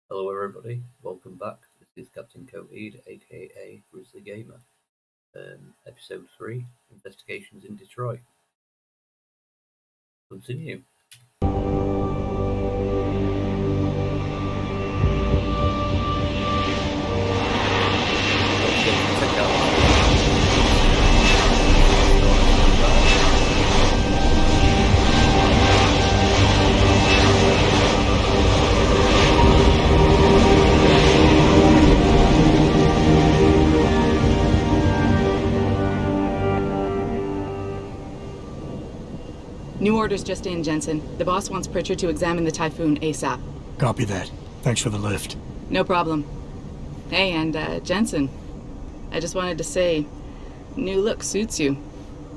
Hello everybody, welcome back. This is Captain Coheed, aka Grizzly Gamer. Episode 3, Investigations in Detroit. Continue. Check out New orders just in, Jensen. The boss wants Pritchard to examine the Typhoon ASAP. Copy that. Thanks for the lift. No problem. Hey, and Jensen, I just wanted to say, new look suits you.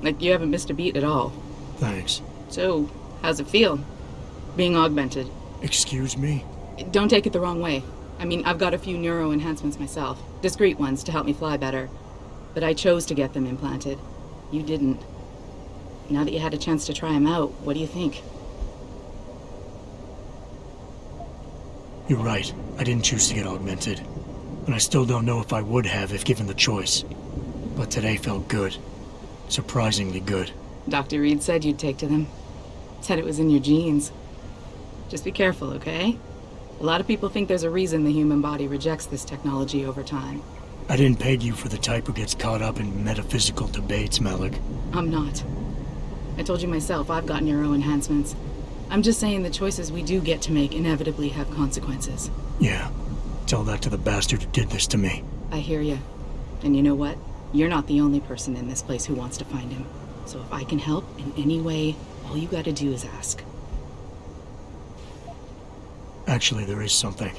Like, you haven't missed a beat at all. Thanks. So, how's it feel, being augmented? Excuse me? Don't take it the wrong way. I mean, I've got a few neuro enhancements myself. Discreet ones to help me fly better. But I chose to get them implanted. You didn't. Now that you had a chance to try them out, what do you think? You're right. I didn't choose to get augmented. And I still don't know if I would have if given the choice. But today felt good. Surprisingly good. Dr. Reed said you'd take to them. Said it was in your genes. Just be careful, okay? A lot of people think there's a reason the human body rejects this technology over time. I didn't peg you for the type who gets caught up in metaphysical debates, Malik. I'm not. I told you myself, I've got neuro enhancements. I'm just saying the choices we do get to make inevitably have consequences. Yeah. Tell that to the bastard who did this to me. I hear you. And you know what? You're not the only person in this place who wants to find him. So if I can help in any way, all you gotta do is ask. Actually, there is something.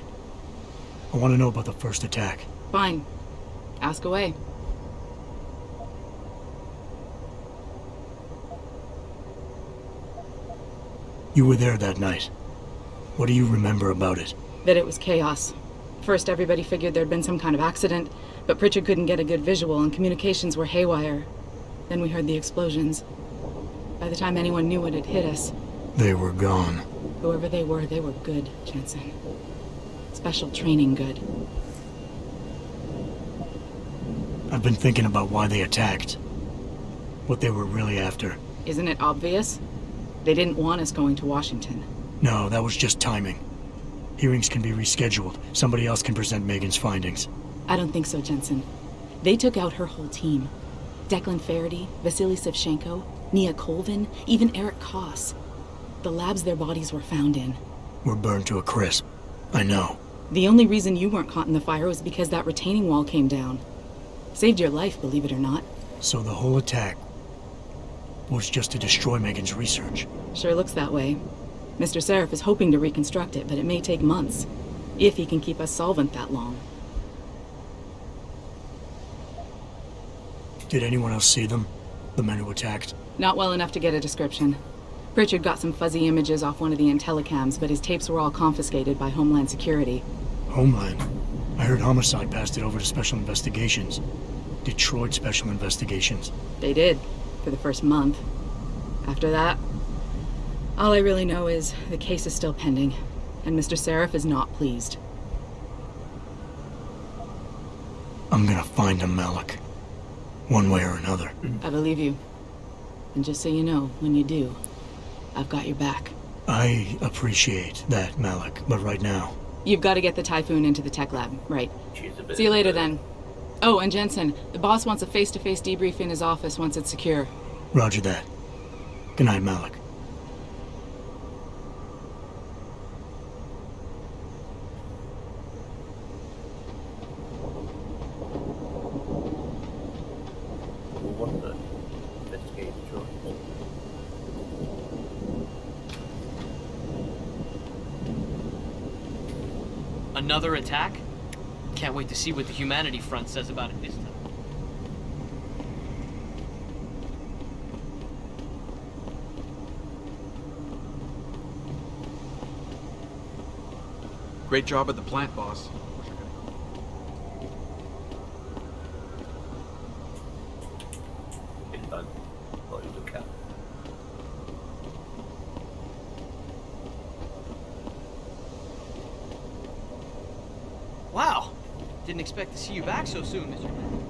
I want to know about the first attack. Fine. Ask away. You were there that night. What do you remember about it? That it was chaos. First, everybody figured there'd been some kind of accident, but Pritchard couldn't get a good visual and communications were haywire. Then we heard the explosions. By the time anyone knew what had hit us... They were gone. Whoever they were good, Jensen. Special training good. I've been thinking about why they attacked. What they were really after. Isn't it obvious? They didn't want us going to Washington. No, that was just timing. Hearings can be rescheduled. Somebody else can present Megan's findings. I don't think so, Jensen. They took out her whole team. Declan Faraday, Vasily Savchenko, Nia Colvin, even Eric Koss. The labs their bodies were found in. We're burned to a crisp. I know. The only reason you weren't caught in the fire was because that retaining wall came down. Saved your life, believe it or not. So the whole attack was just to destroy Megan's research. Sure looks that way. Mr. Seraph is hoping to reconstruct it, but it may take months. If he can keep us solvent that long. Did anyone else see them? The men who attacked? Not well enough to get a description. Pritchard got some fuzzy images off one of the Intellicams, but his tapes were all confiscated by Homeland Security. Homeland? I heard Homicide passed it over to Special Investigations. Detroit Special Investigations. They did, for the first month. After that, all I really know is the case is still pending, and Mr. Seraph is not pleased. I'm gonna find him, Malik. One way or another. I believe you. And just so you know, when you do, I've got your back. I appreciate that, Malik, but right now... You've got to get the Typhoon into the tech lab, right? See you later, then. Oh, and Jensen, the boss wants a face-to-face debrief in his office once it's secure. Roger that. Good night, Malik. Another attack? Can't wait to see what the Humanity Front says about it this time. Great job at the plant, boss. Didn't expect to see you back so soon, Mr. Flynn.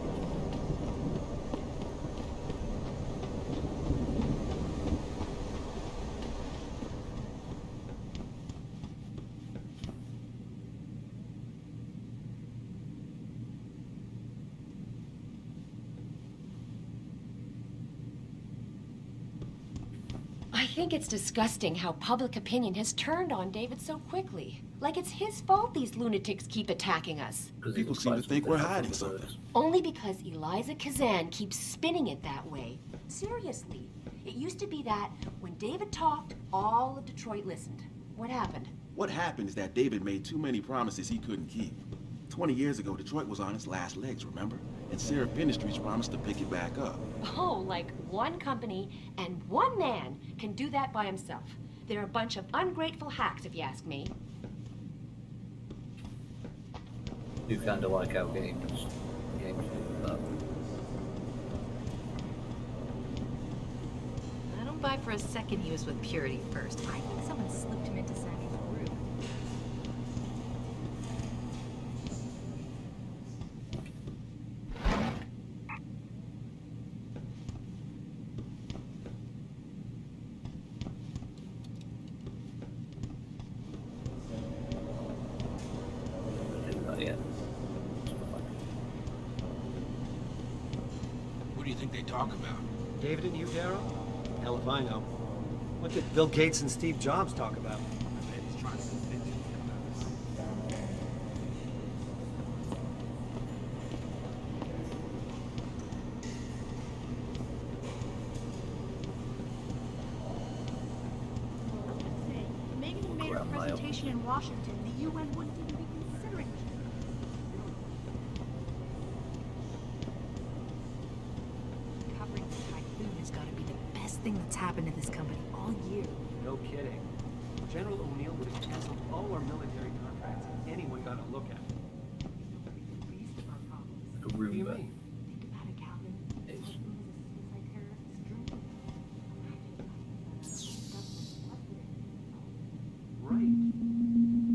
I think it's disgusting how public opinion has turned on David so quickly. Like it's his fault these lunatics keep attacking us. People seem to think we're hiding something. Only because Eliza Kazan keeps spinning it that way. Seriously, it used to be that when David talked, all of Detroit listened. What happened? What happened is that David made too many promises he couldn't keep. 20 years ago, Detroit was on its last legs, remember? And Syrup Industries promised to pick it back up. Oh, like one company and one man can do that by himself. They're a bunch of ungrateful hacks, if you ask me. Do kind of like how games do that. I don't buy for a second he was with Purity first. I think someone slipped him into Sammy's group. Do that yet. What do you think they talk about? David and you, Darryl? Hell if I know. What did Bill Gates and Steve Jobs talk about? Maybe he made a presentation in Washington. The UN wouldn't even be considering it. Covering the typhoon has got to be the best thing that's happened to this company all year. No kidding. General O'Neill would have canceled all our military contracts if anyone got a look at it. Like a What do you Roomba. mean? Think about it, Calvin. It's Suicide terrorists drinking. Right.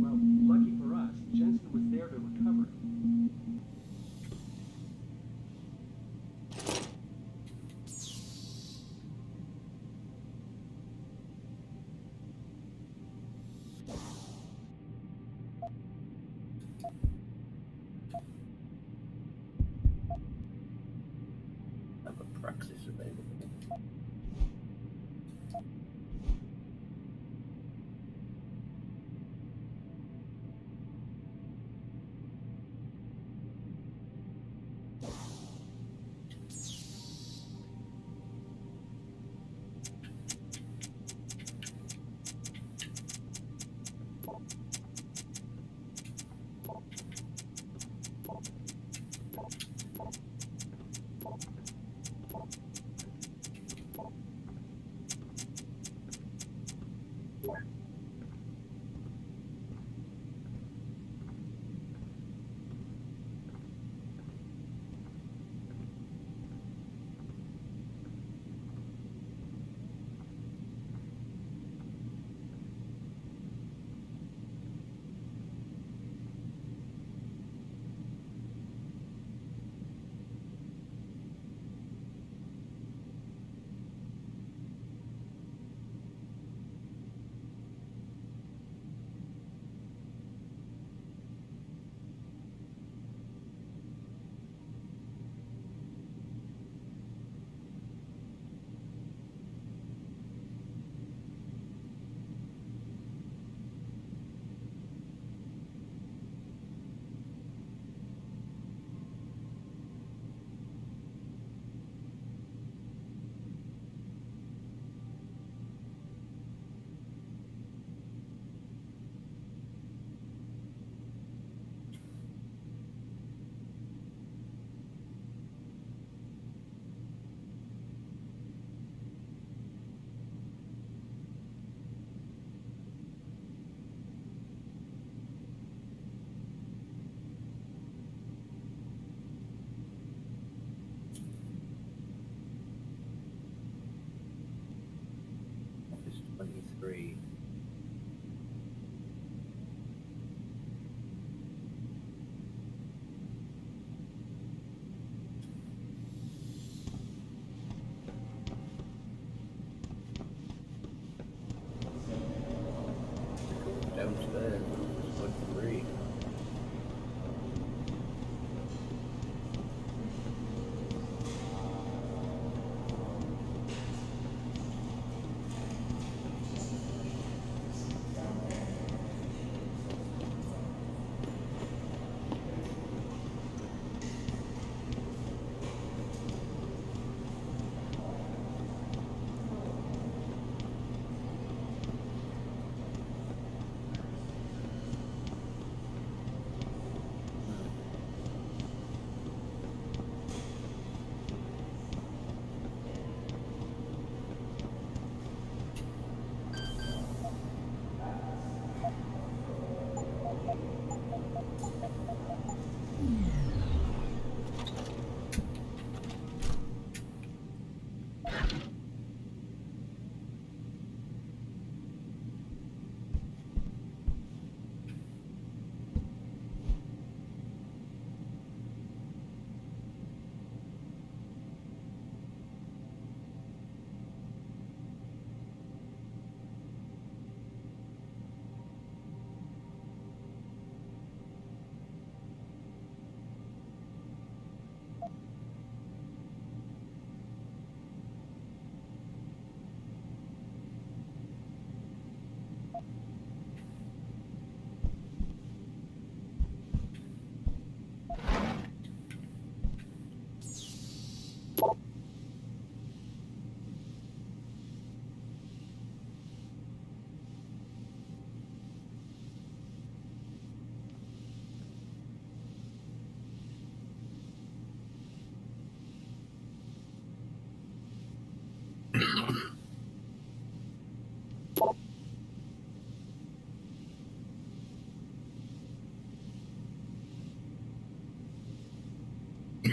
Well, lucky for us, Jensen was there to recover it. have a praxis available.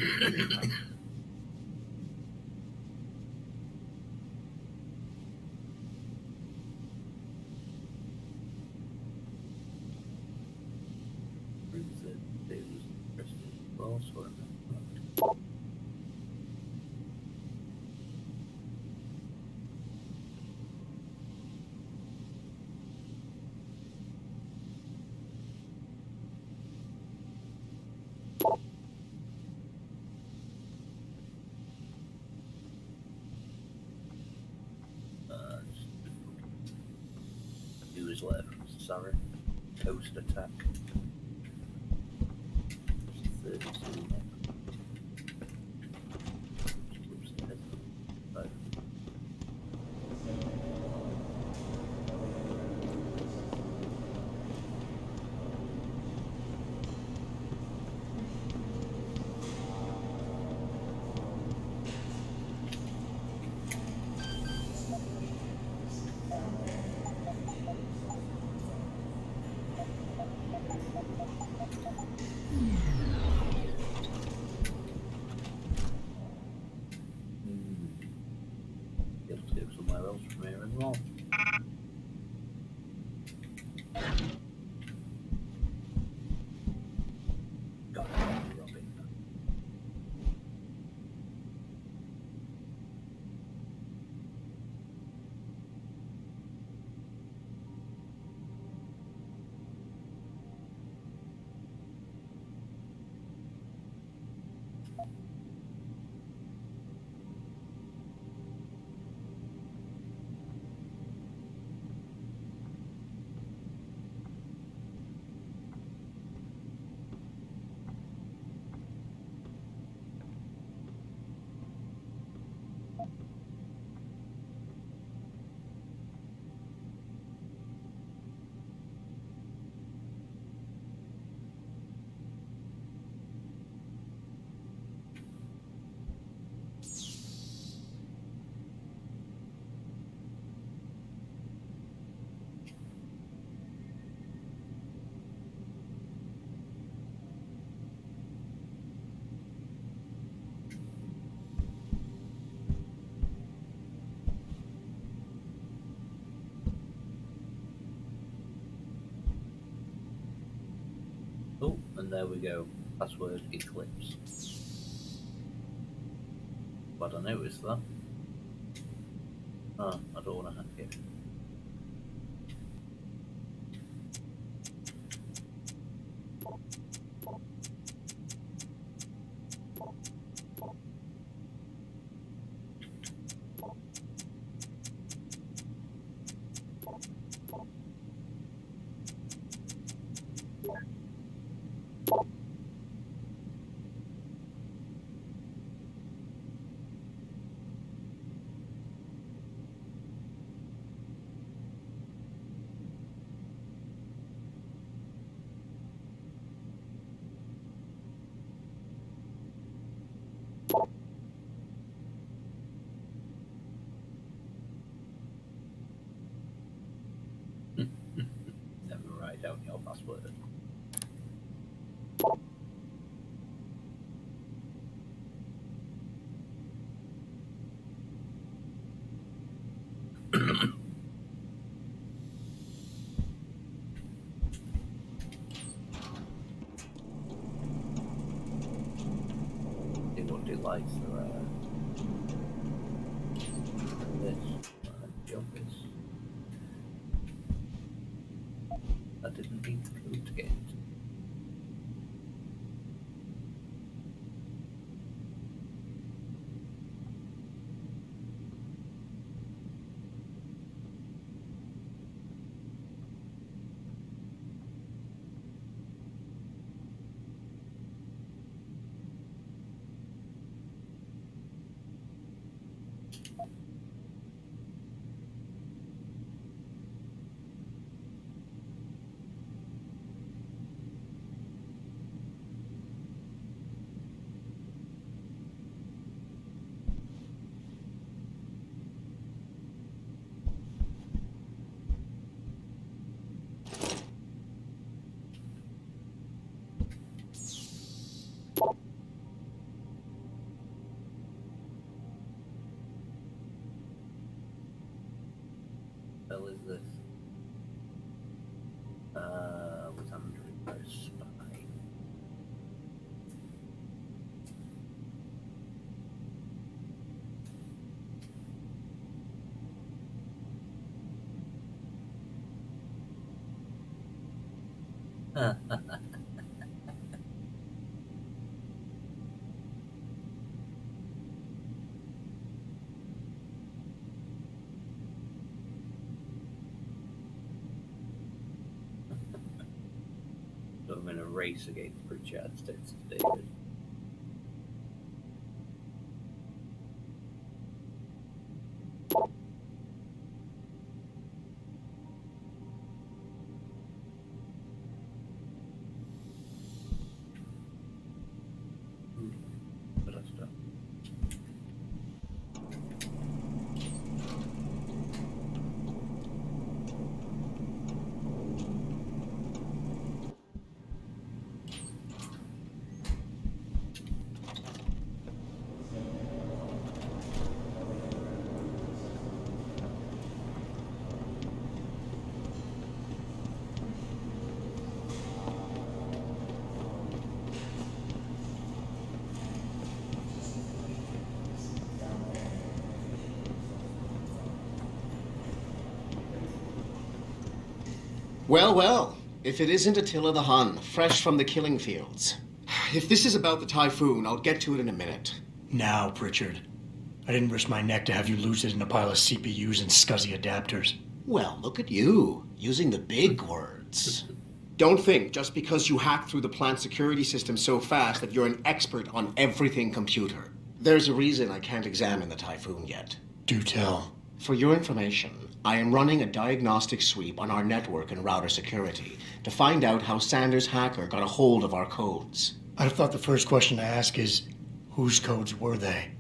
Brings it Deus interested well, so I'm Deus left from Sarah. Coast attack. 32 next. Upstairs. Right. Be able to go somewhere else from here as well. God, Robin. Oh, and there we go. Password Eclipse. But I noticed that. Ah, I don't want to hack it. Never write down your password. See what delights are this. The office. I didn't need the code to get into. So I'm in a race against Pritchard, states David. But I start. Well, well, if it isn't Attila the Hun, fresh from the killing fields. If this is about the typhoon, I'll get to it in a minute. Now, Pritchard. I didn't risk my neck to have you lose it in a pile of CPUs and scuzzy adapters. Well, look at you, using the big words. Don't think just because you hacked through the plant security system so fast that you're an expert on everything computer. There's a reason I can't examine the typhoon yet. Do tell. For your information, I am running a diagnostic sweep on our network and router security to find out how Sanders' hacker got a hold of our codes. I thought the first question to ask is, whose codes were they?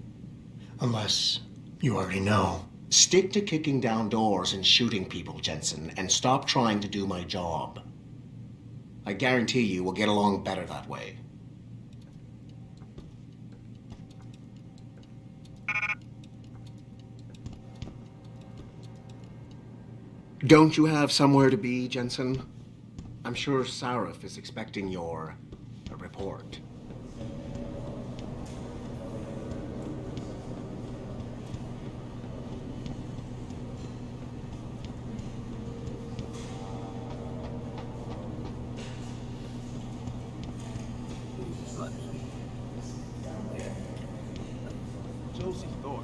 Unless you already know. Stick to kicking down doors and shooting people, Jensen, and stop trying to do my job. I guarantee you we'll get along better that way. Don't you have somewhere to be, Jensen? I'm sure Sarif is expecting your report. Josie Thorpe.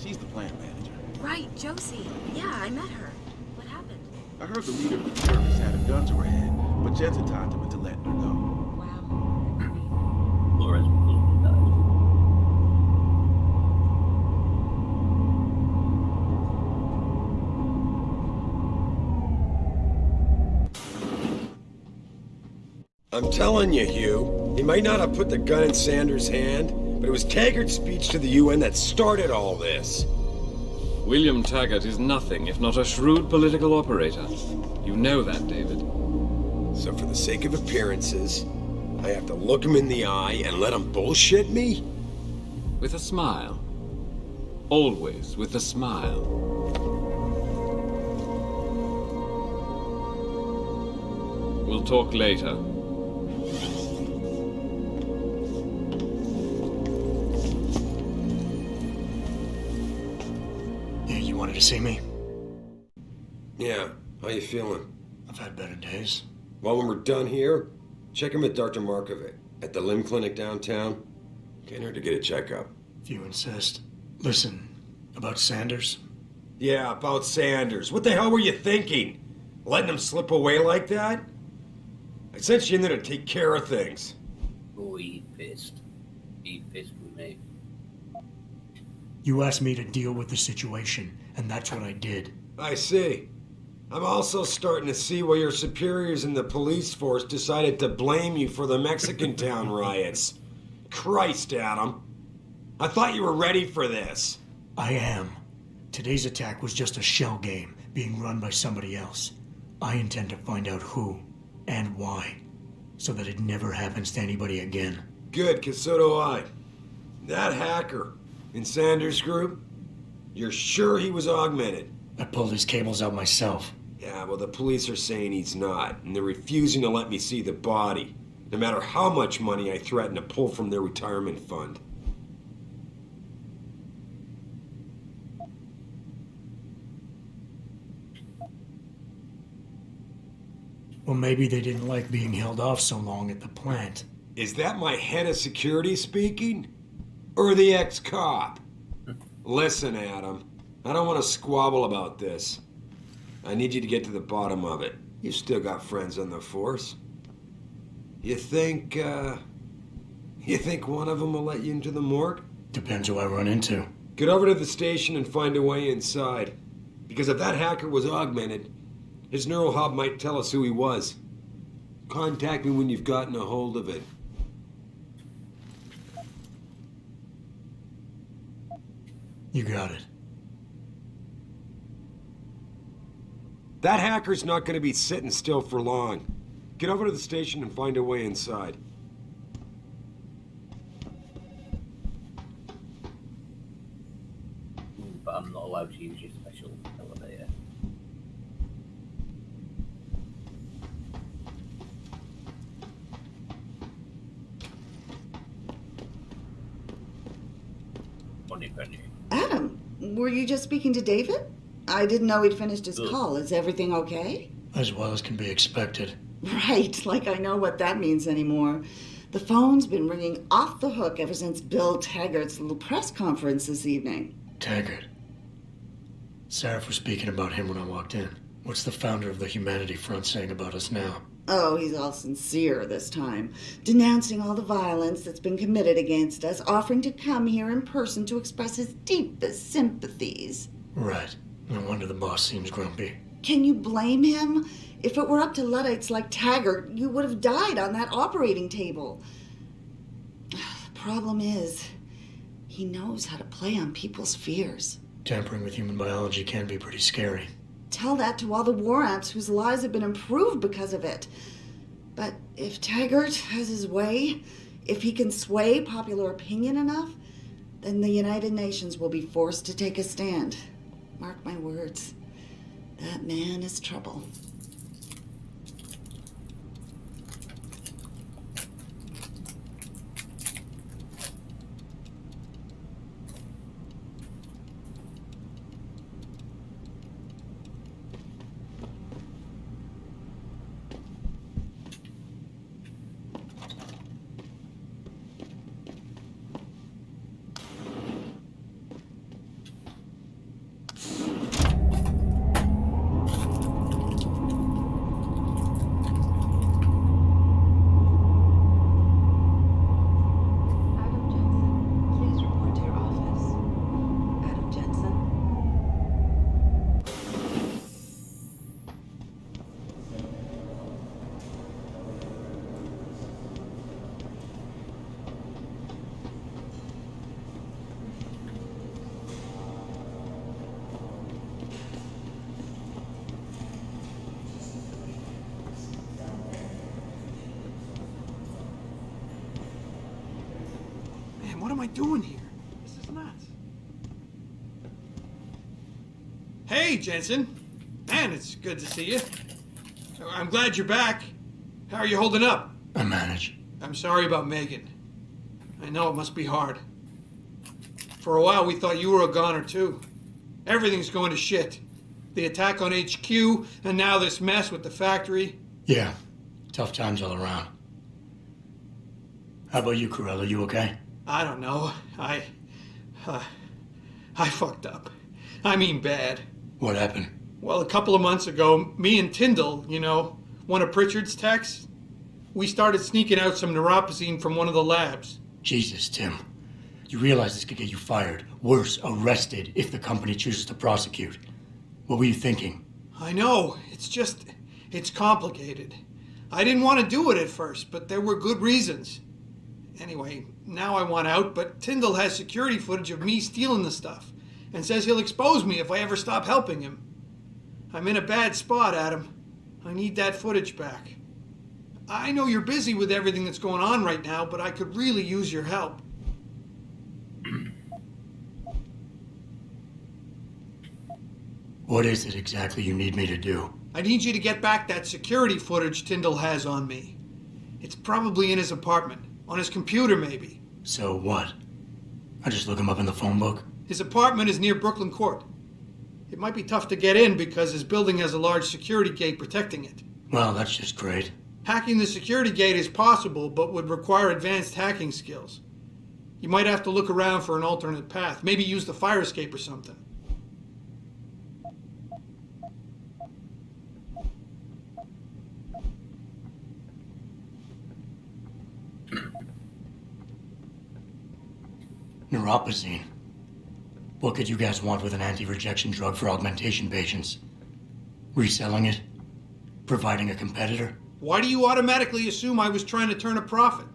She's the plant manager. Right, Josie. Yeah, I met her. What happened? I heard the leader of the service had a gun to her head, but Jensen talked him into letting her go. Wow. Flores died. I'm telling you, Hugh, he might not have put the gun in Sanders' hand, but it was Taggart's speech to the UN that started all this. William Taggart is nothing if not a shrewd political operator. You know that, David. So for the sake of appearances, I have to look him in the eye and let him bullshit me? With a smile. Always with a smile. We'll talk later. You wanted to see me? Yeah, how you feeling? I've had better days. Well, when we're done here, check him with Dr. Markovic at the limb clinic downtown. Can't hurt to get a checkup. If you insist. Listen, about Sanders? Yeah, about Sanders. What the hell were you thinking? Letting him slip away like that? I sent you in there to take care of things. Oh, he pissed. He pissed with me. You asked me to deal with the situation, and that's what I did. I see. I'm also starting to see why your superiors in the police force decided to blame you for the Mexican town riots. Christ, Adam. I thought you were ready for this. I am. Today's attack was just a shell game being run by somebody else. I intend to find out who and why, so that it never happens to anybody again. Good, 'cause so do I. That hacker in Sanders' group, you're sure he was augmented? I pulled his cables out myself. Yeah, well, the police are saying he's not, and they're refusing to let me see the body, no matter how much money I threaten to pull from their retirement fund. Well, maybe they didn't like being held off so long at the plant. Is that my head of security speaking? Or the ex-cop? Listen, Adam, I don't want to squabble about this. I need you to get to the bottom of it. You've still got friends on the force. You think one of them will let you into the morgue? Depends who I run into. Get over to the station and find a way inside. Because if that hacker was augmented, his neural hub might tell us who he was. Contact me when you've gotten a hold of it. You got it. That hacker's not going to be sitting still for long. Get over to the station and find a way inside. But I'm not allowed to use your special elevator. Adam, were you just speaking to David? I didn't know he'd finished his call. Is everything okay? As well as can be expected. Right, like I know what that means anymore. The phone's been ringing off the hook ever since Bill Taggart's little press conference this evening. Taggart. Sarah was speaking about him when I walked in. What's the founder of the Humanity Front saying about us now? Oh, he's all sincere this time, denouncing all the violence that's been committed against us, offering to come here in person to express his deepest sympathies. Right. No wonder the boss seems grumpy. Can you blame him? If it were up to Luddites like Taggart, you would have died on that operating table. The problem is, he knows how to play on people's fears. Tampering with human biology can be pretty scary. Tell that to all the war amps whose lives have been improved because of it. But if Taggart has his way, if he can sway popular opinion enough, then the United Nations will be forced to take a stand. Mark my words, that man is trouble. What am I doing here? This is nuts. Hey, Jensen. Man, it's good to see you. I'm glad you're back. How are you holding up? I manage. I'm sorry about Megan. I know it must be hard. For a while, we thought you were a goner, too. Everything's going to shit. The attack on HQ, and now this mess with the factory. Yeah, tough times all around. How about you, Corella? You okay? I don't know. I fucked up. I mean bad. What happened? Well, a couple of months ago, me and Tyndall, you know, one of Pritchard's techs, we started sneaking out some neuropozyne from one of the labs. Jesus, Tim. You realize this could get you fired. Worse, arrested if the company chooses to prosecute. What were you thinking? I know. It's complicated. I didn't want to do it at first, but there were good reasons. Anyway, now I want out, but Tyndall has security footage of me stealing the stuff and says he'll expose me if I ever stop helping him. I'm in a bad spot, Adam. I need that footage back. I know you're busy with everything that's going on right now, but I could really use your help. What is it exactly you need me to do? I need you to get back that security footage Tyndall has on me. It's probably in his apartment. On his computer, maybe. So what? I just look him up in the phone book? His apartment is near Brooklyn Court. It might be tough to get in because his building has a large security gate protecting it. Well, that's just great. Hacking the security gate is possible, but would require advanced hacking skills. You might have to look around for an alternate path. Maybe use the fire escape or something. Neuropozyne. What could you guys want with an anti-rejection drug for augmentation patients? Reselling it? Providing a competitor? Why do you automatically assume I was trying to turn a profit?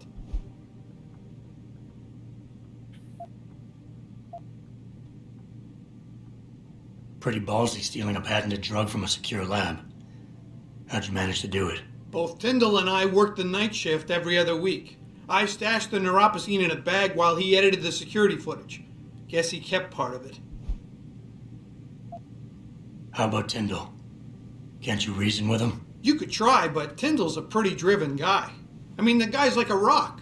Pretty ballsy stealing a patented drug from a secure lab. How'd you manage to do it? Both Tyndall and I worked the night shift every other week. I stashed the neuropozyne in a bag while he edited the security footage. Guess he kept part of it. How about Tyndall? Can't you reason with him? You could try, but Tyndall's a pretty driven guy. I mean, the guy's like a rock.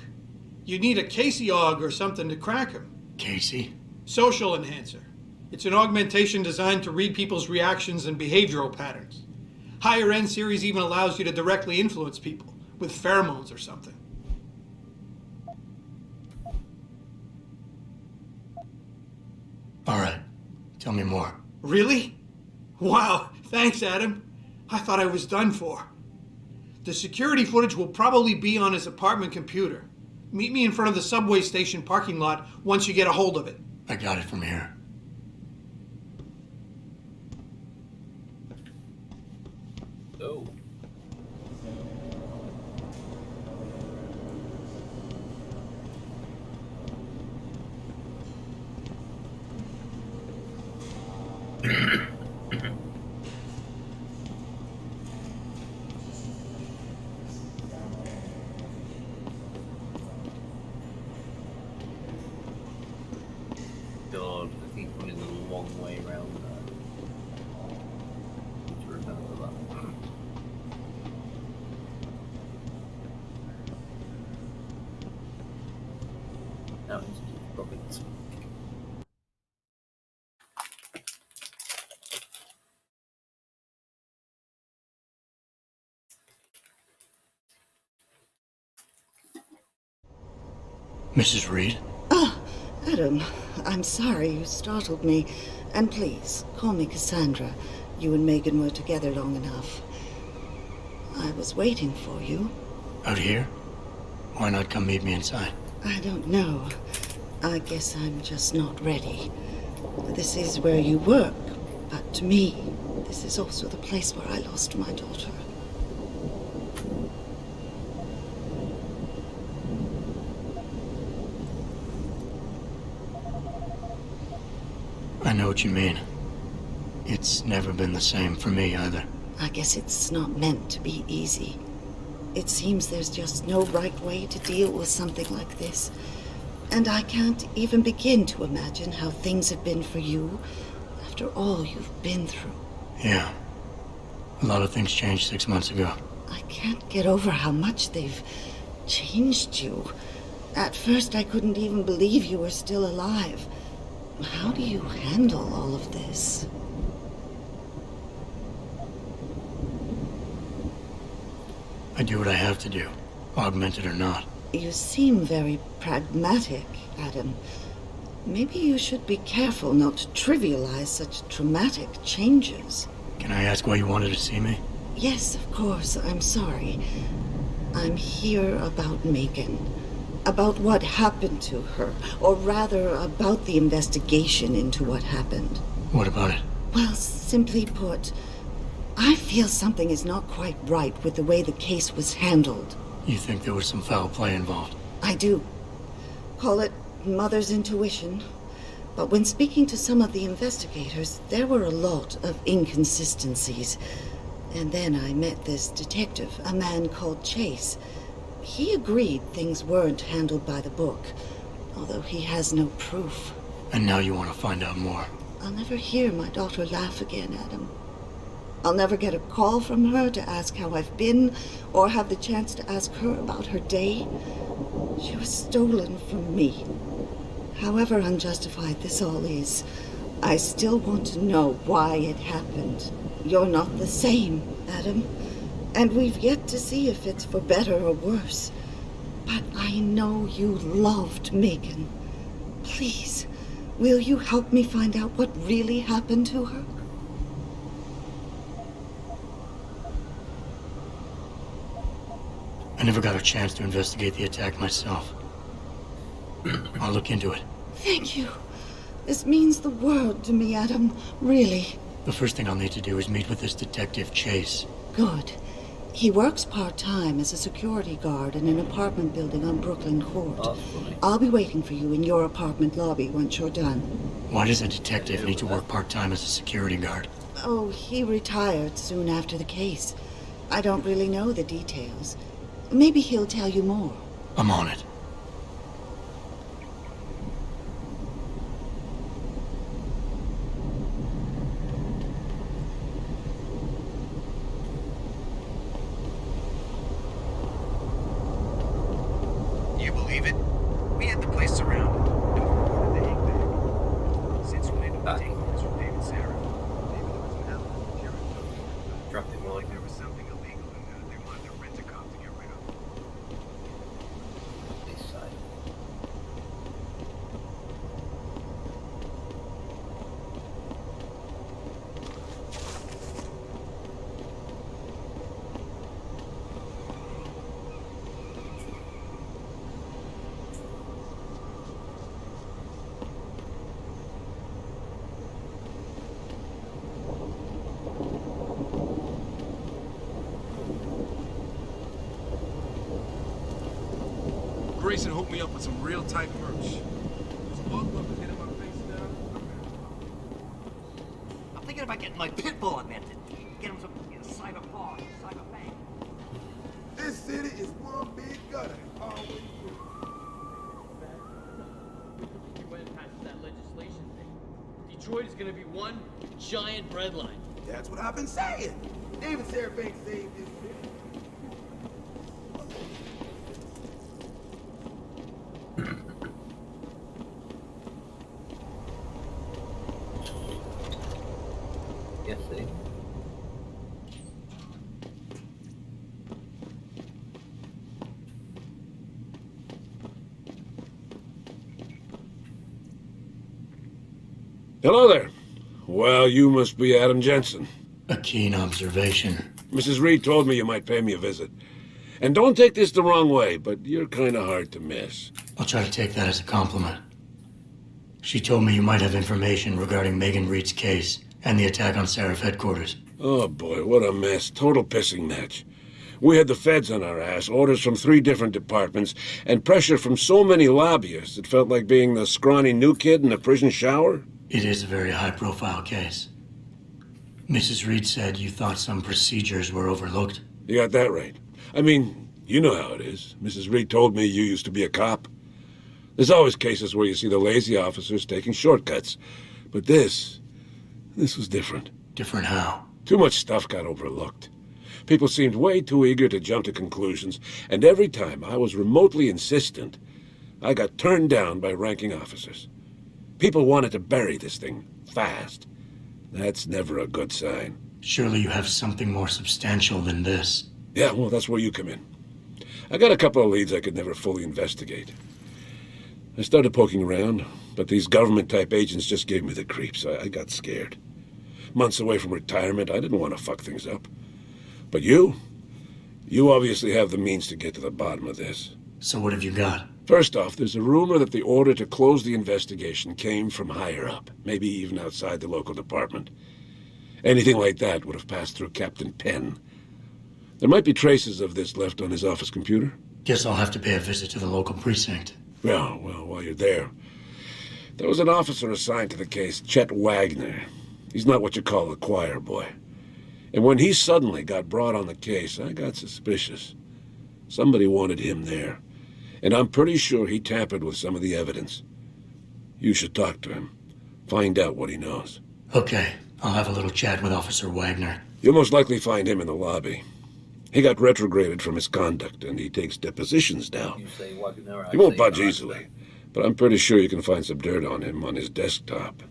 You'd need a Casey aug or something to crack him. Casey? Social enhancer. It's an augmentation designed to read people's reactions and behavioral patterns. Higher end series even allows you to directly influence people with pheromones or something. All right. Tell me more. Really? Wow, thanks, Adam. I thought I was done for. The security footage will probably be on his apartment computer. Meet me in front of the subway station parking lot once you get a hold of it. I got it from here. Oh. God, I think running the long way around there. Need to remember that. Now into the province. Mrs. Reed? Ah, Adam, I'm sorry you startled me. And please, call me Cassandra. You and Megan were together long enough. I was waiting for you. Out here? Why not come meet me inside? I don't know. I guess I'm just not ready. This is where you work, but to me, this is also the place where I lost my daughter. I know what you mean. It's never been the same for me either. I guess it's not meant to be easy. It seems there's just no right way to deal with something like this. And I can't even begin to imagine how things have been for you after all you've been through. Yeah. A lot of things changed 6 months ago. I can't get over how much they've changed you. At first, I couldn't even believe you were still alive. How do you handle all of this? I do what I have to do, augmented or not. You seem very pragmatic, Adam. Maybe you should be careful not to trivialize such traumatic changes. Can I ask why you wanted to see me? Yes, of course. I'm sorry. I'm here about Megan. About what happened to her. Or rather, about the investigation into what happened. What about it? Well, simply put, I feel something is not quite right with the way the case was handled. You think there was some foul play involved? I do. Call it mother's intuition. But when speaking to some of the investigators, there were a lot of inconsistencies. And then I met this detective, a man called Chase. He agreed things weren't handled by the book, although he has no proof. And now you want to find out more? I'll never hear my daughter laugh again, Adam. I'll never get a call from her to ask how I've been, or have the chance to ask her about her day. She was stolen from me. However unjustified this all is, I still want to know why it happened. You're not the same, Adam. And we've yet to see if it's for better or worse. But I know you loved Megan. Please, will you help me find out what really happened to her? I never got a chance to investigate the attack myself. I'll look into it. Thank you. This means the world to me, Adam. Really. The first thing I'll need to do is meet with this detective, Chase. Good. He works part-time as a security guard in an apartment building on Brooklyn Court. Oh, funny. I'll be waiting for you in your apartment lobby once you're done. Why does a detective need to work part-time as a security guard? Oh, he retired soon after the case. I don't really know the details. Maybe he'll tell you more. I'm on it. You believe it? We had the place surrounded. And we reported the Hague. Since when did we take orders from David Sarah? Maybe there was an element of Karen. Dropped it Like there was something illegal in there they wanted to rent a cop to get rid of. this side. Grayson hooked me up with some real tight merch. Just walked up and hit him on face down. I'm thinking about getting my pit bull augmented. Get him some cyber paw, cyber bang. This city is one big gutter. Always will. You went past that legislation thing. Detroit is gonna be one giant breadline. That's what I've been saying. David Serafine saved this city. Yes, see. Hello there. Well, you must be Adam Jensen. A keen observation. Mrs. Reed told me you might pay me a visit. And don't take this the wrong way, but you're kind of hard to miss. I'll try to take that as a compliment. She told me you might have information regarding Megan Reed's case and the attack on Seraph headquarters. Oh boy, what a mess. Total pissing match. We had the feds on our ass, orders from 3 different departments, and pressure from so many lobbyists it felt like being the scrawny new kid in a prison shower. It is a very high-profile case. Mrs. Reed said you thought some procedures were overlooked. You got that right. I mean, you know how it is. Mrs. Reed told me you used to be a cop. There's always cases where you see the lazy officers taking shortcuts. But this was different. Different how? Too much stuff got overlooked. People seemed way too eager to jump to conclusions, and every time I was remotely insistent, I got turned down by ranking officers. People wanted to bury this thing fast. That's never a good sign. Surely you have something more substantial than this. Yeah, well, that's where you come in. I got a couple of leads I could never fully investigate. I started poking around, but these government-type agents just gave me the creeps. I got scared. Months away from retirement, I didn't want to fuck things up. But you obviously have the means to get to the bottom of this. So what have you got? First off, there's a rumor that the order to close the investigation came from higher up, maybe even outside the local department. Anything like that would have passed through Captain Penn. There might be traces of this left on his office computer. Guess I'll have to pay a visit to the local precinct. Well, while you're there, there was an officer assigned to the case, Chet Wagner. He's not what you call a choir boy. And when he suddenly got brought on the case, I got suspicious. Somebody wanted him there. And I'm pretty sure he tampered with some of the evidence. You should talk to him. Find out what he knows. Okay, I'll have a little chat with Officer Wagner. You'll most likely find him in the lobby. He got retrograded from his conduct, and he takes depositions now. You say Wagner, He won't budge easily, but I'm pretty sure you can find some dirt on him on his desktop.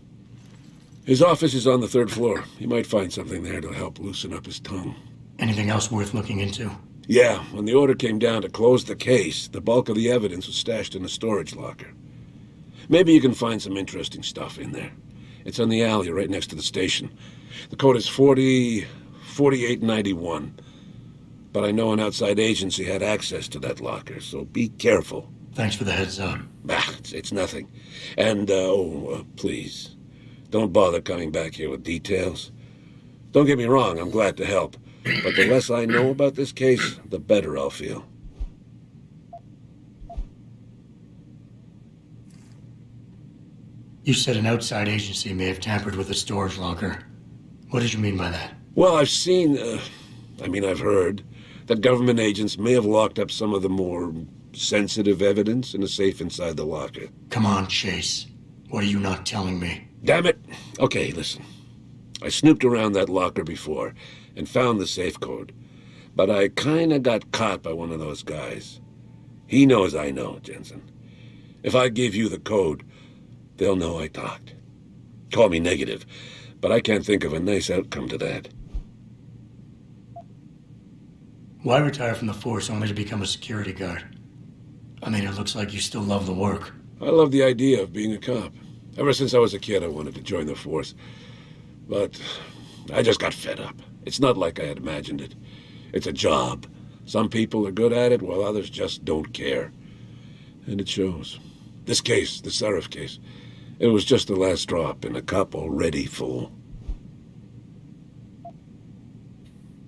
His office is on the 3rd floor. You might find something there to help loosen up his tongue. Anything else worth looking into? Yeah, when the order came down to close the case, the bulk of the evidence was stashed in a storage locker. Maybe you can find some interesting stuff in there. It's on the alley right next to the station. The code is 4891. But I know an outside agency had access to that locker, so be careful. Thanks for the heads up. It's nothing. And, please, don't bother coming back here with details. Don't get me wrong, I'm glad to help. But the less I know about this case, the better I'll feel. You said an outside agency may have tampered with the storage locker. What did you mean by that? Well, I've heard that government agents may have locked up some of the more sensitive evidence in a safe inside the locker. Come on, Chase. What are you not telling me? Damn it! Okay, listen. I snooped around that locker before and found the safe code. But I kinda got caught by one of those guys. He knows I know, Jensen. If I give you the code, they'll know I talked. Call me negative, but I can't think of a nice outcome to that. Why retire from the force only to become a security guard? I mean, it looks like you still love the work. I love the idea of being a cop. Ever since I was a kid, I wanted to join the force. But I just got fed up. It's not like I had imagined it. It's a job. Some people are good at it, while others just don't care. And it shows. This case, the Seraph case, it was just the last drop in a cup already full.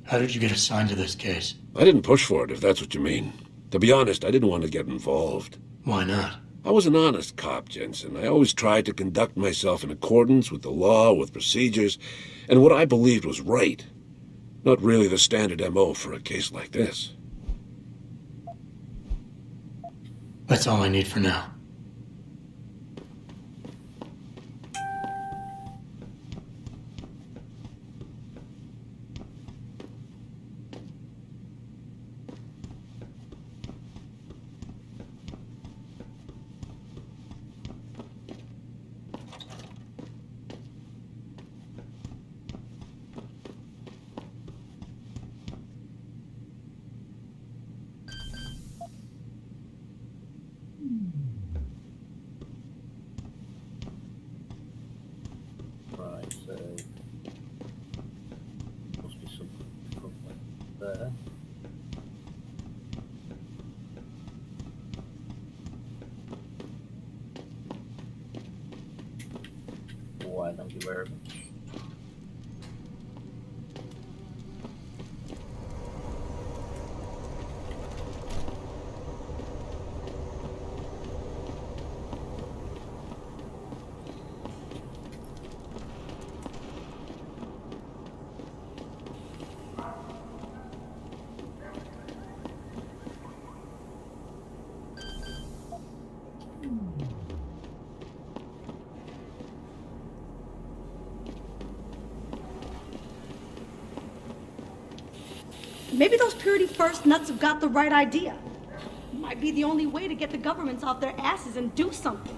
How did you get assigned to this case? I didn't push for it, if that's what you mean. To be honest, I didn't want to get involved. Why not? I was an honest cop, Jensen. I always tried to conduct myself in accordance with the law, with procedures, and what I believed was right. Not really the standard MO for a case like this. That's all I need for now. Right, so must be something somewhere there. Why, thank you very much. Maybe those Purity First nuts have got the right idea. Might be the only way to get the governments off their asses and do something.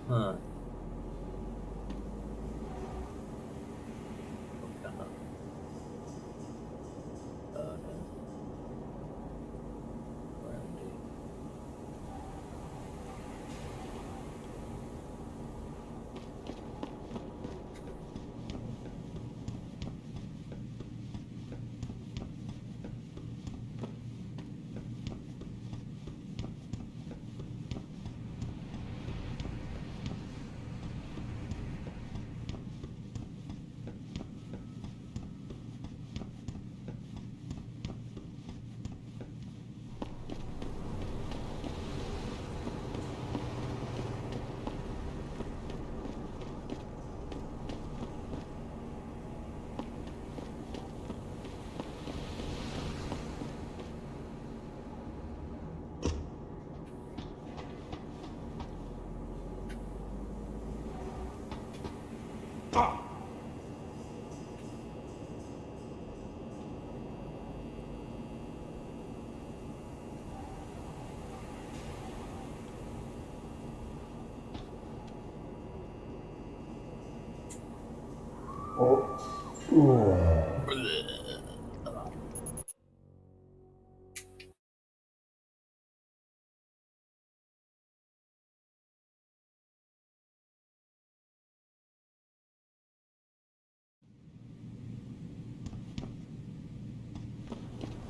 Huh.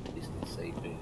At least they saved me.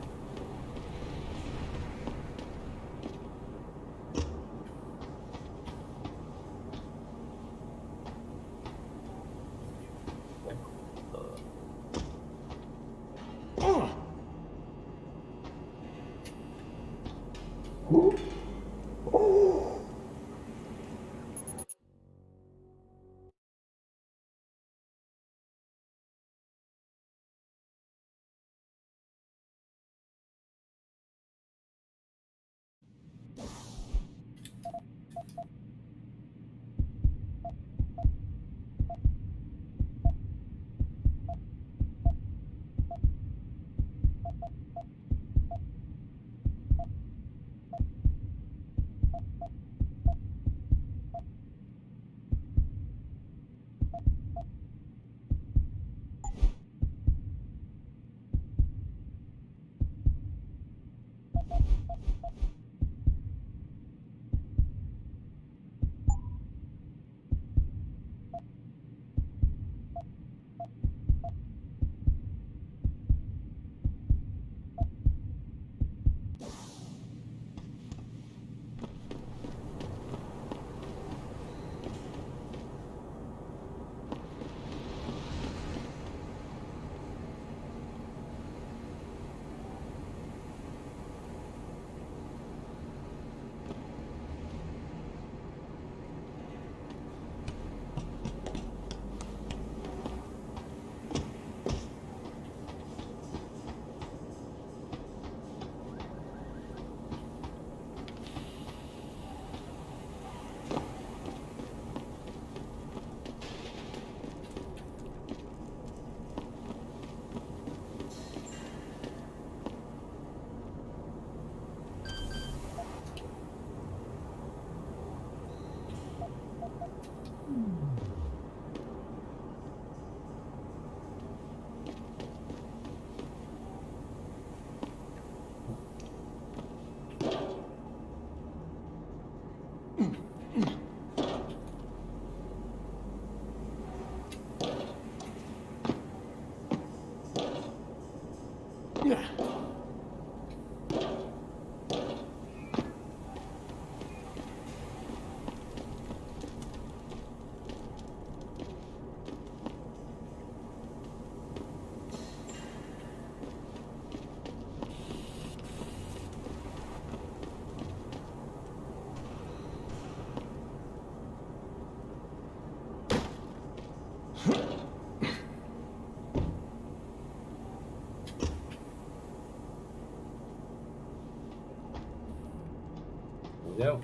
There we go.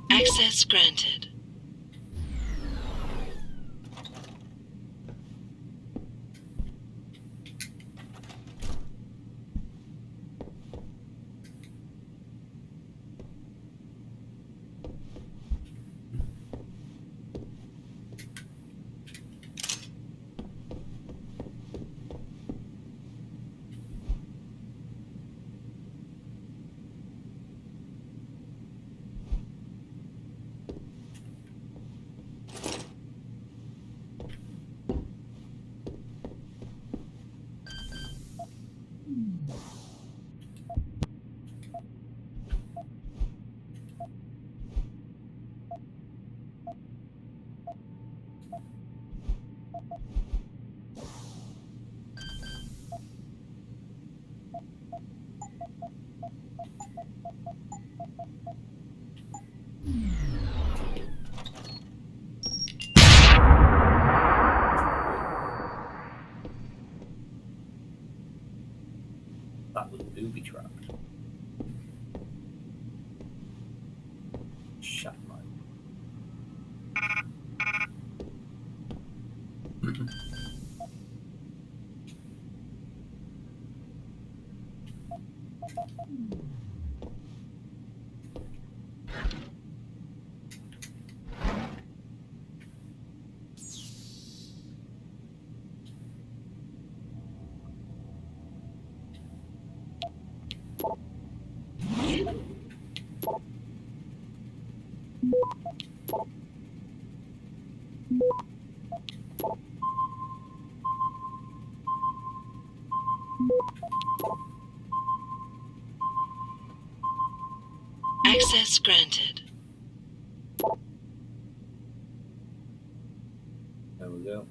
Access granted. That was booby trapped. Shut my. Access granted. There we go.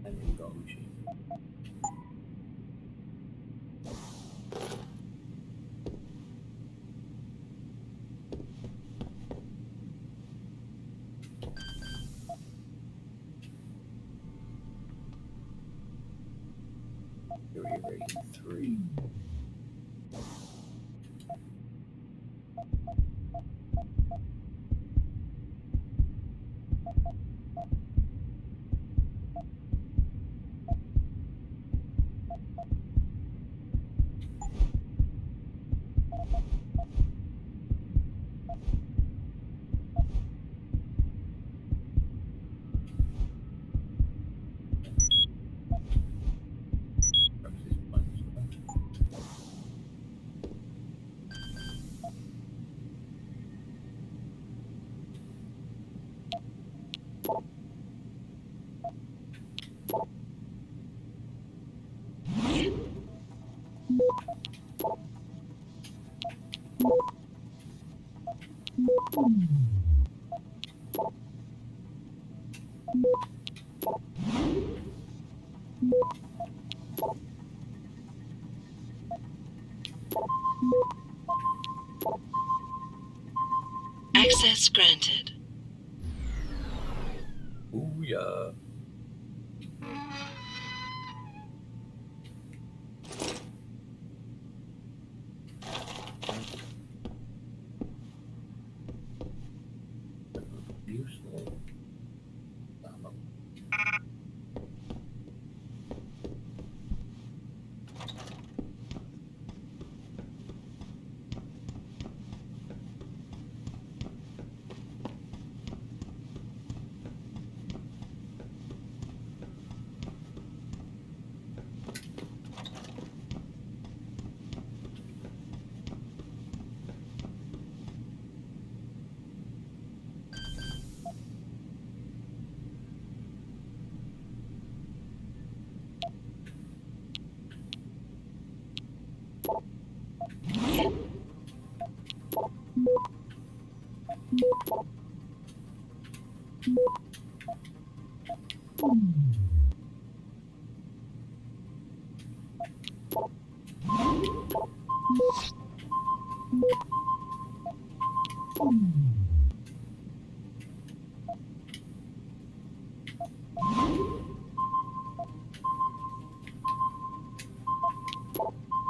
And got a machine. Security rating 3. Access granted. Ooh, yeah. Useful.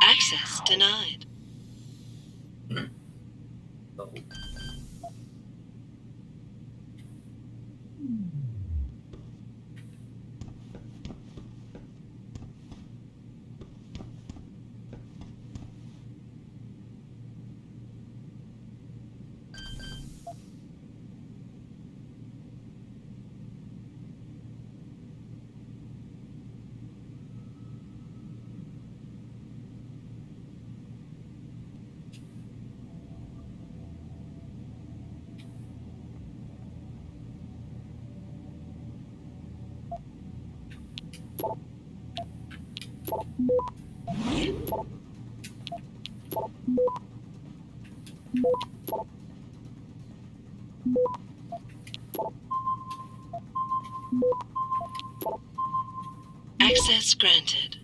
Access denied. Oh. Access granted.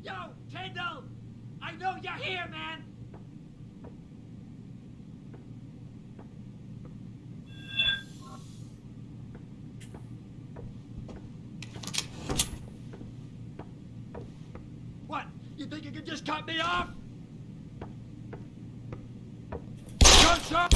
Yo, Kendall! I know you're here, man! What? You think you can just cut me off? Gunshot!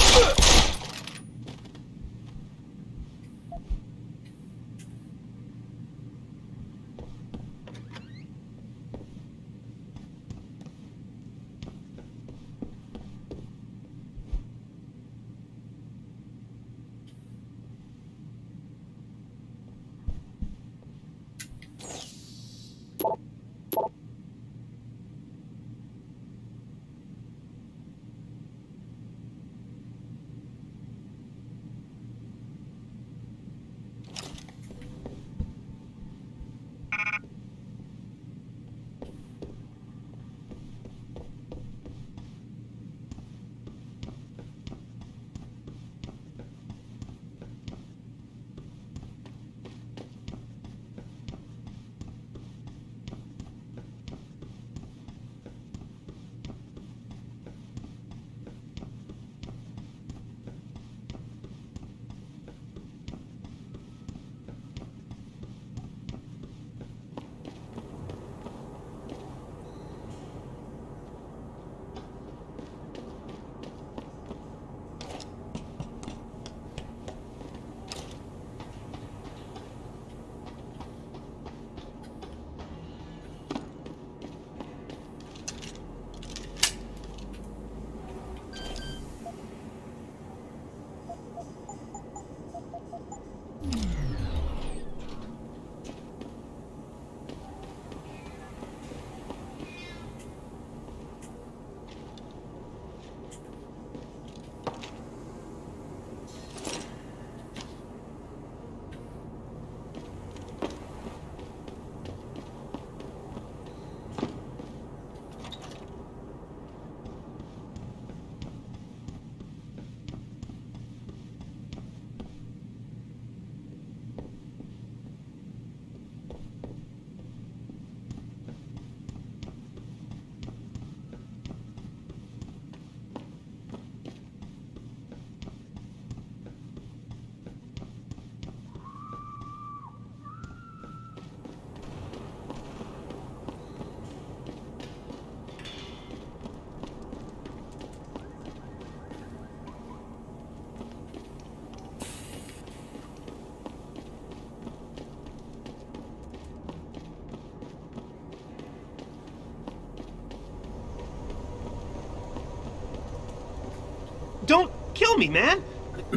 kill me, man.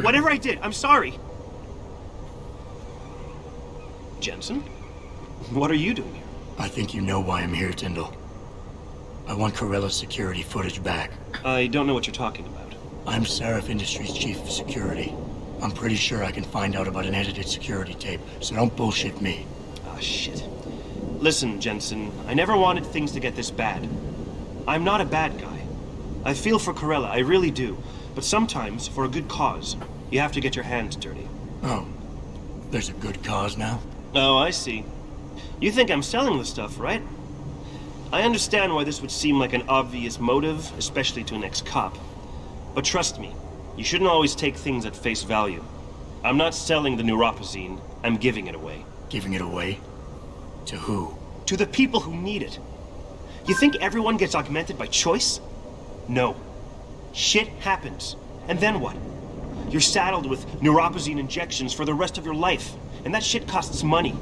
Whatever I did, I'm sorry. Jensen? What are you doing here? I think you know why I'm here, Tyndall. I want Corella's security footage back. I don't know what you're talking about. I'm Seraph Industries' chief of security. I'm pretty sure I can find out about an edited security tape, so don't bullshit me. Ah, shit. Listen, Jensen, I never wanted things to get this bad. I'm not a bad guy. I feel for Corella, I really do. But sometimes, for a good cause, you have to get your hands dirty. Oh, there's a good cause now? Oh, I see. You think I'm selling the stuff, right? I understand why this would seem like an obvious motive, especially to an ex-cop. But trust me, you shouldn't always take things at face value. I'm not selling the neuropazine, I'm giving it away. Giving it away? To who? To the people who need it. You think everyone gets augmented by choice? No. Shit happens. And then what? You're saddled with neuropazine injections for the rest of your life, and that shit costs money.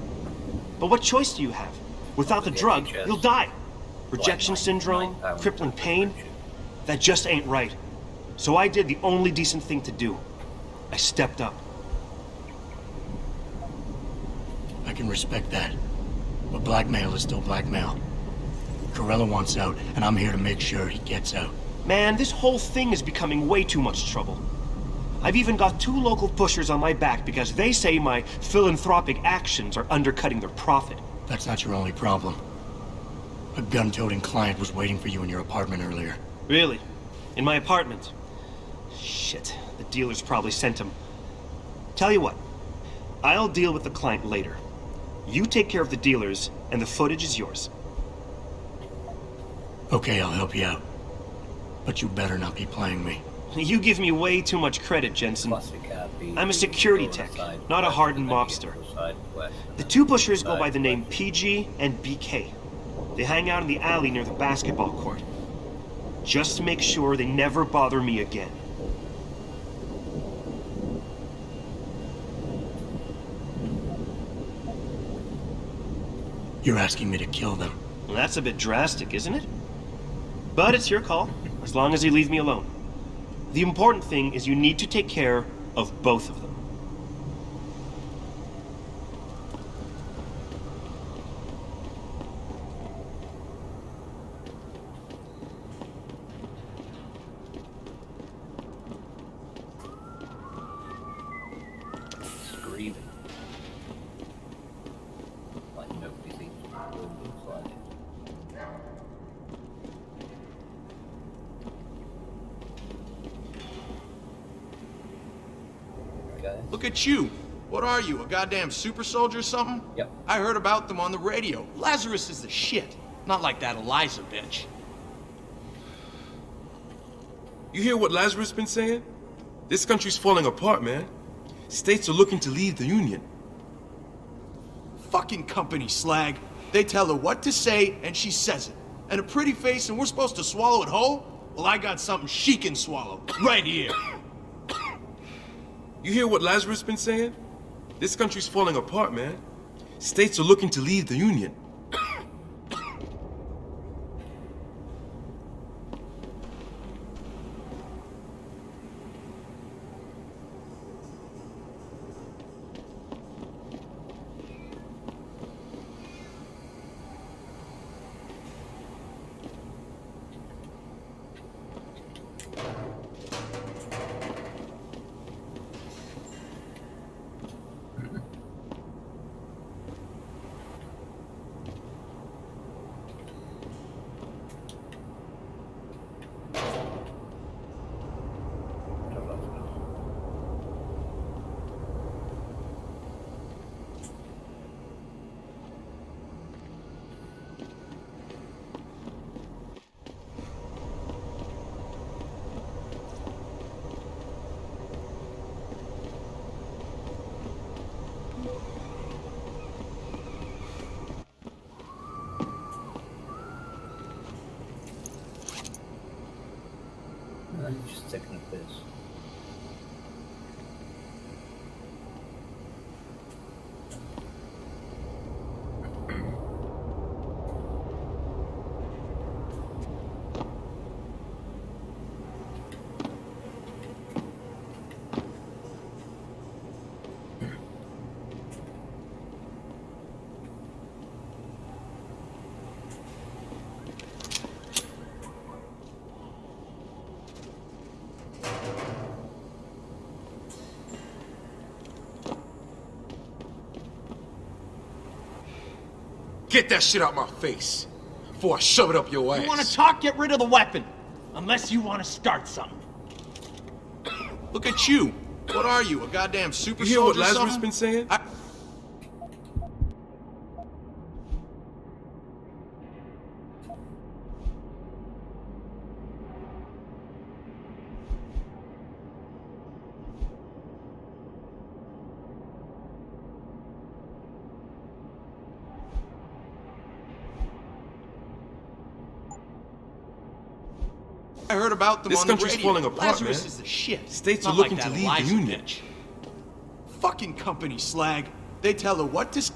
But what choice do you have? Without the drug, you'll die. Rejection syndrome, crippling pain. That just ain't right. So I did the only decent thing to do. I stepped up. I can respect that. But blackmail is still blackmail. Corella wants out, and I'm here to make sure he gets out. Man, this whole thing is becoming way too much trouble. I've even got 2 local pushers on my back because they say my philanthropic actions are undercutting their profit. That's not your only problem. A gun-toting client was waiting for you in your apartment earlier. Really? In my apartment? Shit, the dealers probably sent him. Tell you what, I'll deal with the client later. You take care of the dealers, and the footage is yours. Okay, I'll help you out. But you better not be playing me. You give me way too much credit, Jensen. I'm a security tech, not a hardened mobster. The 2 pushers go by the name PG and BK. They hang out in the alley near the basketball court. Just make sure they never bother me again. You're asking me to kill them. Well, that's a bit drastic, isn't it? But it's your call, as long as you leave me alone. The important thing is you need to take care of both of them. Screaming. Like nobody seems to be doing things like it. Look at you. What are you, a goddamn super soldier or something? Yep. I heard about them on the radio. Lazarus is the shit. Not like that Eliza bitch. You hear what Lazarus been saying? This country's falling apart, man. States are looking to leave the Union. Fucking company slag. They tell her what to say, and she says it. And a pretty face, and we're supposed to swallow it whole? Well, I got something she can swallow. Right here. You hear what Lazarus been saying? This country's falling apart, man. States are looking to leave the Union. I'm just taking a piss. Get that shit out my face before I shove it up your ass. You want to talk? Get rid of the weapon. Unless you want to start something. Look at you. What are you, a goddamn super You hear what soldier or Lazarus something? been saying? I heard about them This on the country's radio. falling apart, Lazarus man. is the shit. States Not are looking like to that leave Eliza the union. bitch. Fucking company slag. They tell her what to...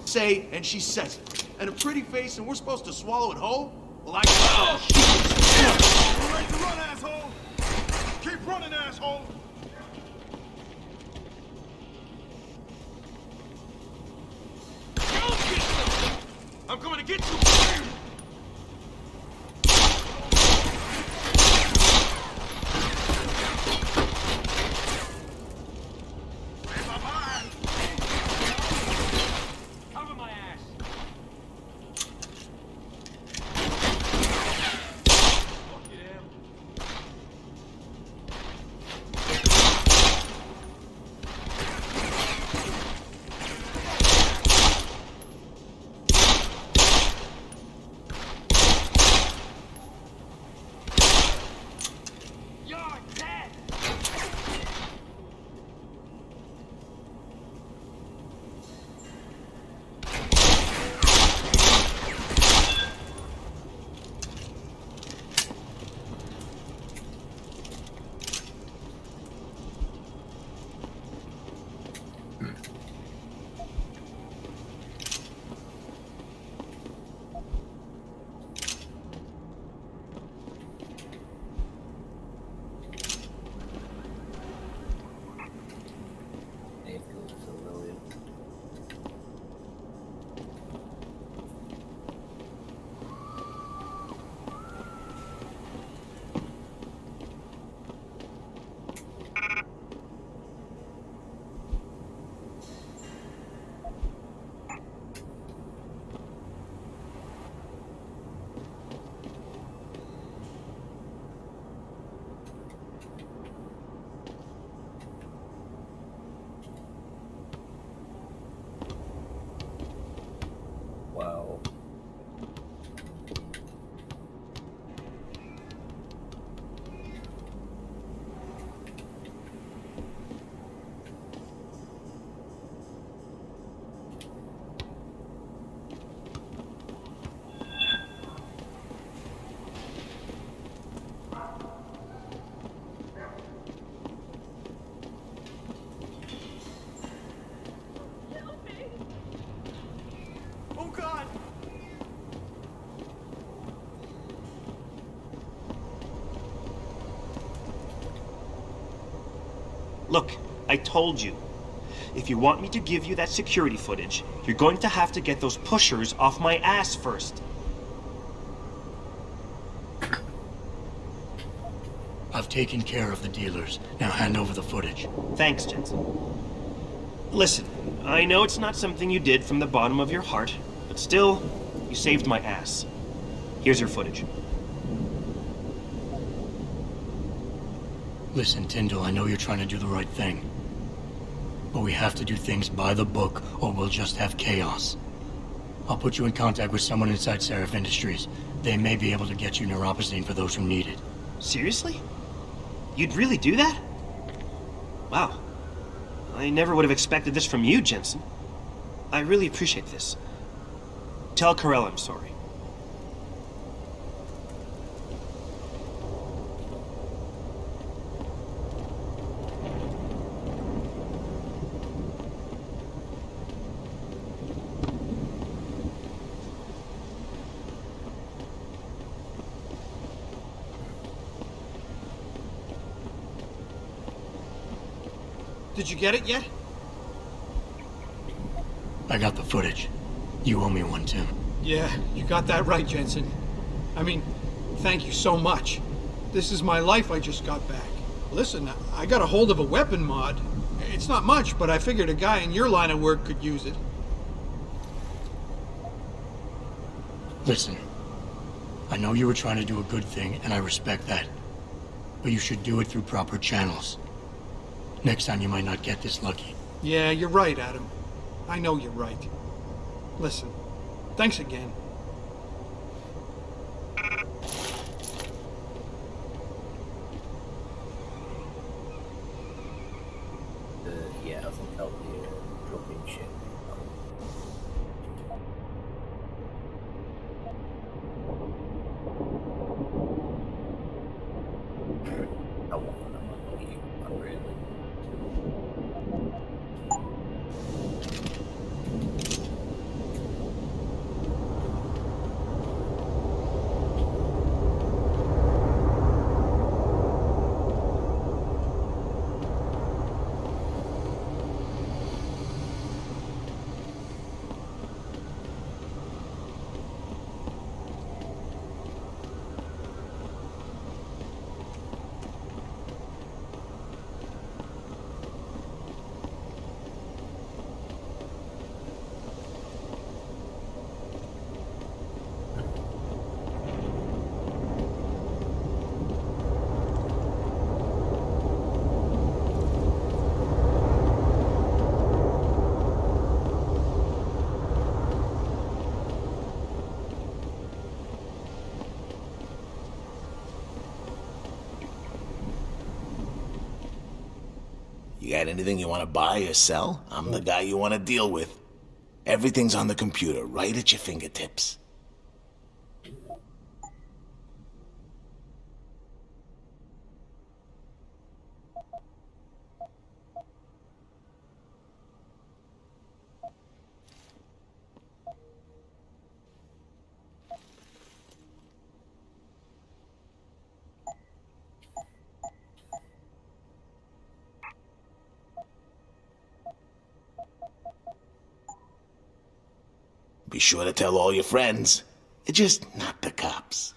say, and she says it. And a pretty face, and we're supposed to swallow it whole? Well, I got We're ready to run, asshole! Keep running, asshole! I'm coming to get you! Cover my ass. You're dead. Wow. Oh, God! Look, I told you. If you want me to give you that security footage, you're going to have to get those pushers off my ass first. I've taken care of the dealers. Now hand over the footage. Thanks, Jensen. Listen, I know it's not something you did from the bottom of your heart, but still, you saved my ass. Here's your footage. Listen, Tyndall, I know you're trying to do the right thing. But we have to do things by the book, or we'll just have chaos. I'll put you in contact with someone inside Seraph Industries. They may be able to get you neuropozyne for those who need it. Seriously? You'd really do that? Wow. I never would have expected this from you, Jensen. I really appreciate this. Tell Carell I'm sorry. Did you get it yet? I got the footage. You owe me one, Tim. Yeah, you got that right, Jensen. I mean, thank you so much. This is my life I just got back. Listen, I got a hold of a weapon mod. It's not much, but I figured a guy in your line of work could use it. Listen, I know you were trying to do a good thing, and I respect that. But you should do it through proper channels. Next time you might not get this lucky. Yeah, you're right, Adam. I know you're right. Listen, thanks again. Yeah, I think I'll be dropping shit. How often am I leaving? Not really. You got anything you want to buy or sell? I'm the guy you want to deal with. Everything's on the computer, right at your fingertips. Be sure to tell all your friends. Just not the cops.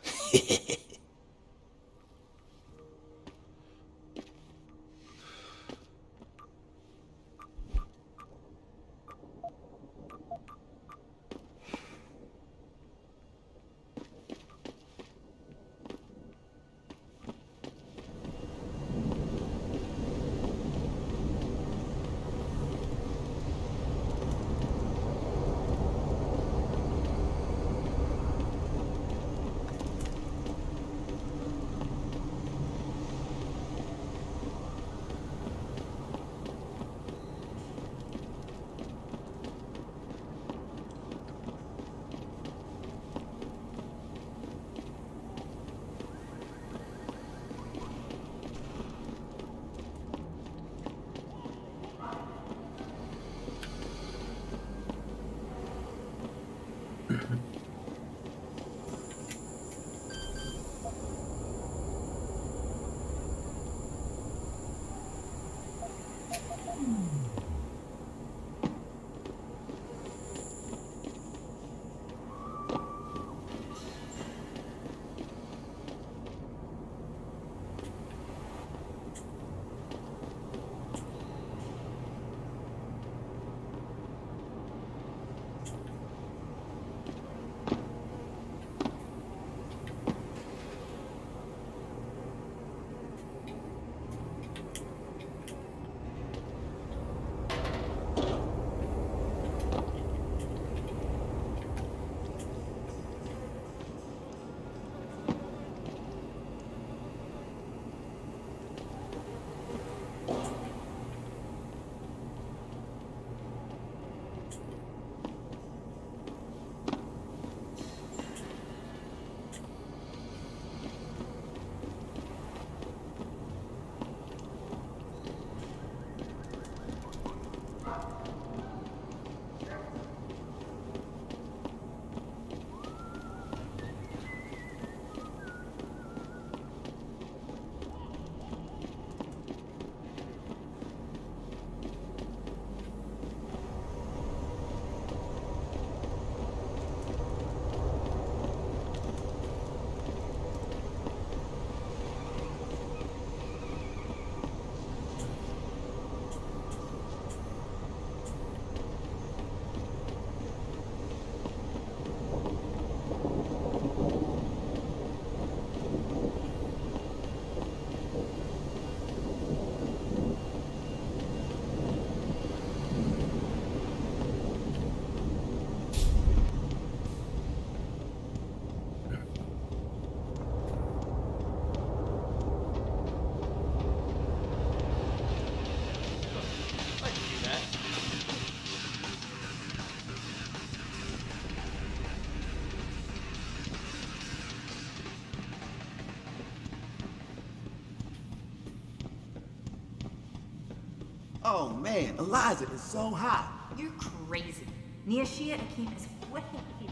Oh man, Eliza is so hot. You're crazy. Niashia Akeem is way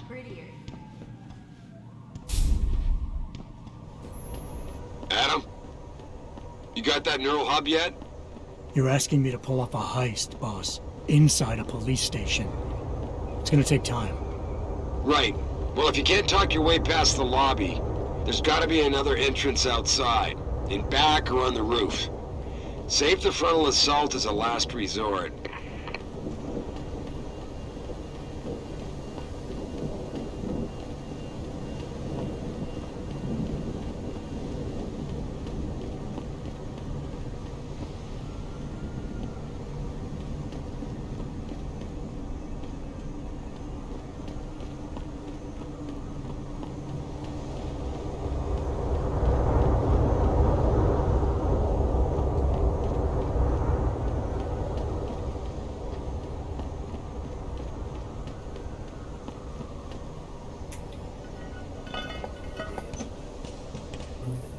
prettier. Adam? You got that neural hub yet? You're asking me to pull off a heist, boss, inside a police station. It's gonna take time. Right. Well, if you can't talk your way past the lobby, there's gotta be another entrance outside, in back or on the roof. Save the frontal assault as a last resort.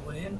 Way in.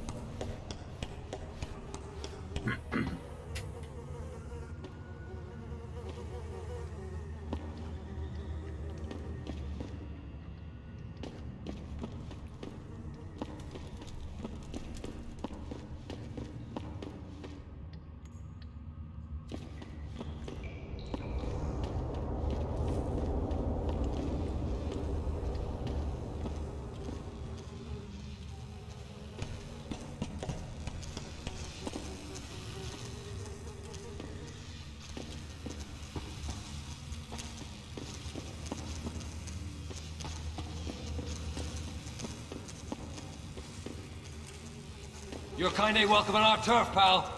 You're kinda welcome on our turf, pal.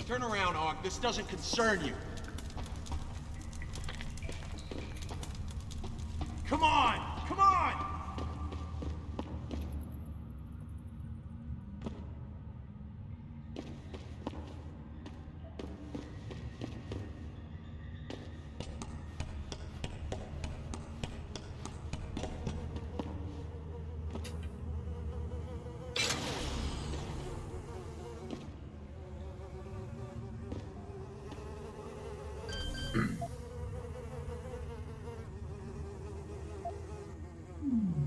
Turn around, Hawk. This doesn't concern you. Come on! Come on!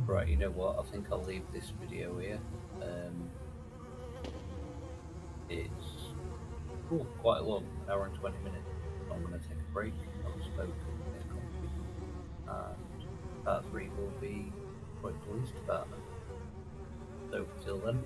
Right, you know what? I think I'll leave this video here. It's quite long, an hour and 20 minutes. I'm going to take a break. I'll smoke and get coffee. And part 3 will be quite released about. So, till then,